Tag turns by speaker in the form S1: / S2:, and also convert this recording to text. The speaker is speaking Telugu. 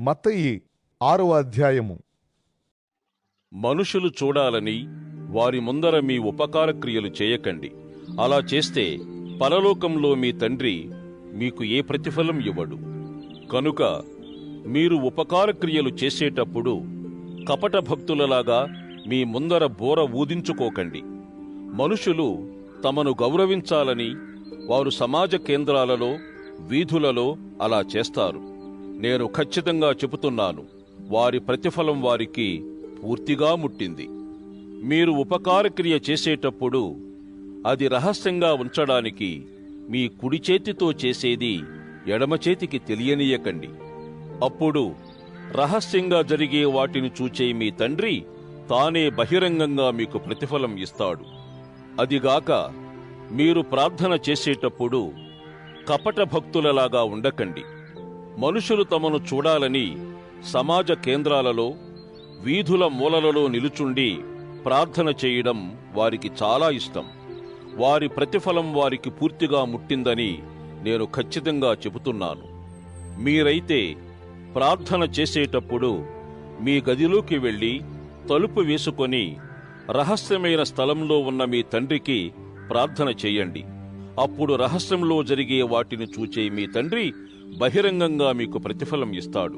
S1: మత్తయి 6వ అధ్యాయము.
S2: మనుషులు చూడాలని వారి ముందర మీ ఉపకార క్రియలు చేయకండి. అలా చేస్తే పరలోకంలో మీ తండ్రి మీకు ఏ ప్రతిఫలం ఇవ్వడు. కనుక మీరు ఉపకార క్రియలు చేసేటప్పుడు కపట భక్తులలాగా మీ ముందర బోర ఊదించుకోకండి. మనుషులు తమను గౌరవించాలని వారు సమాజ కేంద్రాలలో, వీధులలో అలా చేస్తారు. నేను ఖచ్చితంగా చెబుతున్నాను, వారి ప్రతిఫలం వారికి పూర్తిగా ముట్టింది. మీరు ఉపకారక్రియ చేసేటప్పుడు అది రహస్యంగా ఉంచడానికి మీ కుడి చేతితో చేసేది ఎడమ చేతికి తెలియనీయకండి. అప్పుడు రహస్యంగా జరిగే వాటిని చూచే మీ తండ్రి తానే బహిరంగంగా మీకు ప్రతిఫలం ఇస్తాడు. అదిగాక మీరు ప్రార్థన చేసేటప్పుడు కపట భక్తులలాగా ఉండకండి. మనుషులు తమను చూడాలని సమాజ కేంద్రాలలో, వీధుల మూలలలో నిలుచుండి ప్రార్థన చేయడం వారికి చాలా ఇష్టం. వారి ప్రతిఫలం వారికి పూర్తిగా ముట్టిందని నేను ఖచ్చితంగా చెబుతున్నాను. మీరైతే ప్రార్థన చేసేటప్పుడు మీ గదిలోకి వెళ్ళి తలుపు వేసుకొని రహస్యమైన స్థలంలో ఉన్న మీ తండ్రికి ప్రార్థన చేయండి. అప్పుడు రహస్యంలో జరిగే వాటిని చూచే మీ తండ్రి బహిరంగంగా మీకు ప్రతిఫలం ఇస్తాడు.